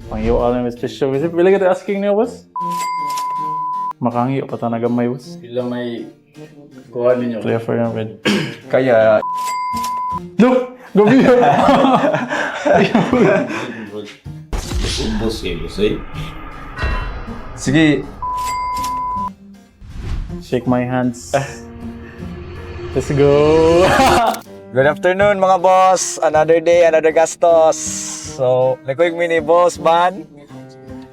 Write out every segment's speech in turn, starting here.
Pangyo alam is special. Is it really good asking niyo, boss? Makangyo pa ta nagamay, boss. Sila may kuha ninyo. Clear for your red. Kaya, Look! Gabi yun! Boss eh, boss eh. sige. Shake my hands. Let's go! Good afternoon mga boss. Another day, another gastos. So, nakuig mini boss ban.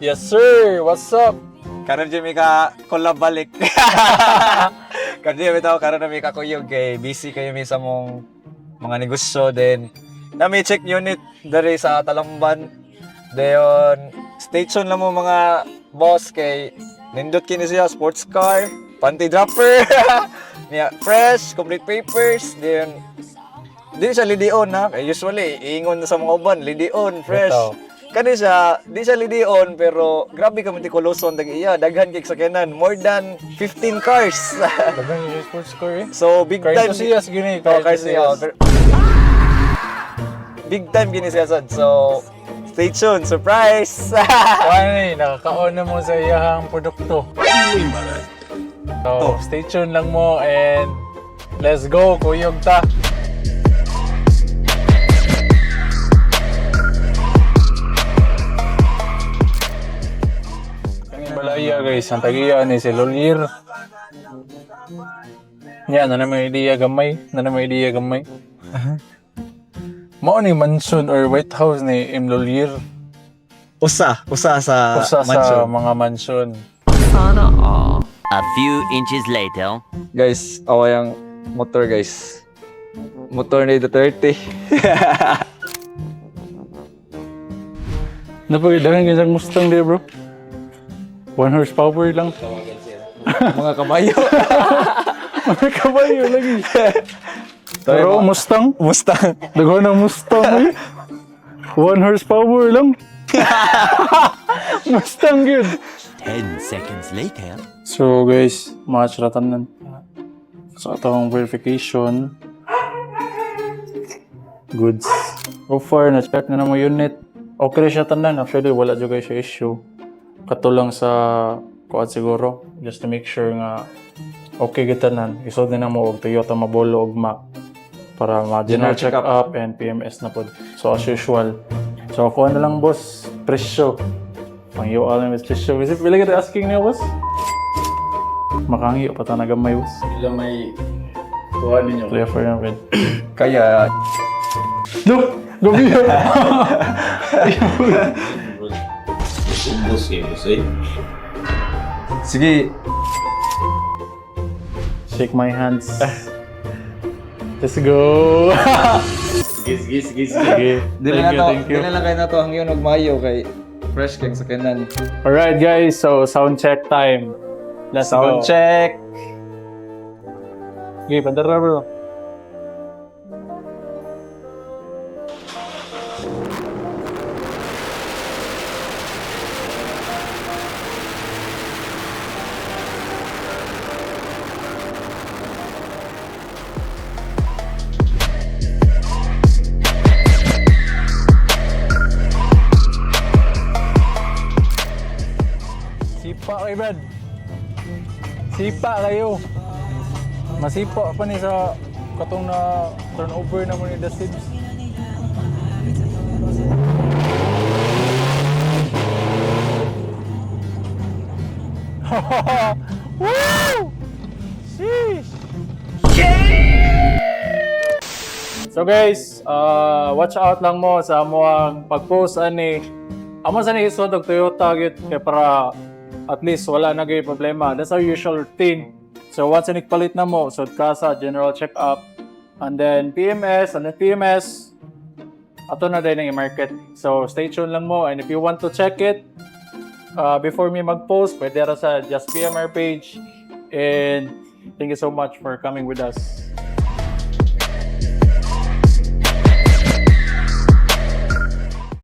Yes, sir! What's up? Karon jud mi ka collab balik. Karon mi tawo karon na mi ka kuyog kay busy kayo mi sa mong mga negosyo then na mi check unit dere sa Talamban. Dayon station lang mo mga boss kay nindot kini siya sports car, panty dropper. Niya fresh, complete papers, then di siya lidion ha. Usually iingon sa mga uban lidion, fresh. Ito. Kani siya, di siya lidion pero grabe ka matikuloson dag iya, daghan kay sakyanan, more than 15 cars. Dagang yung sports car eh. So big Car time enthusiast, gini. Oh, cars niya. Big time gini siya sad. So stay tuned, surprise. Paano eh, nakakaon na mo sa iyahang produkto. So, stay tuned lang mo and let's go, kuyog ta. Balaya guys, ang tagiya ni si Lolir. Yan, na may idea gamay. Mao ni mansion or White House ni M. Lolir. Usa sa Usa sa mansion. mga mansion. A few inches later. Guys, away ang motor guys. Motor ni Duterte. Napagdagan ganyan Mustang dia bro. 1 horsepower lang. Mga kabayo. Mga kabayo lagi. Pero Mustang, Mustang. daghan ng Mustang eh. 1 horsepower lang. Mustang yun. 10 seconds later. So guys, mga charatanan. So atong verification. Goods. So far, na-check na mo unit. Okay siya tanan. Actually, wala dyan guys siya issue. Katulang sa kuat siguro. Just to make sure nga okay gitanan. Isod din na mo og Toyota Mabolo og Mac para ma-general check up and PMS na pod. So as usual. So kuha na lang boss, presyo. Pangyo alam is presyo. Is it really good asking niyo boss? Makangyo pa ta nagamay boss. Sila may kuha ninyo. Clear for your red. Kaya, Look! Gabi yun! Boss eh, boss eh. sige. Shake my hands. Let's go! Sige. Okay. Thank you. Dili lang kayo na to hangyon og mayo kay fresh kay sakyanan. Alright guys, so sound check time. Let's go. Sound check. Okay, pandara bro. Sipa kayo, Brad. Sipa kayo. Masipa pa ni sa katong na turnover na mo ni The Sims. Woo! Sheesh! So guys, watch out lang mo sa amoang pag-post ani. Amo sa ni isod og Toyota gyud kay para at least wala na gyud problema. That's our usual routine. So once ni palit na mo, so ka sa general check-up and then PMS ato na din ang i-market. So stay tuned lang mo and if you want to check it before me mag-post, pwede ra sa Just PMR page and thank you so much for coming with us.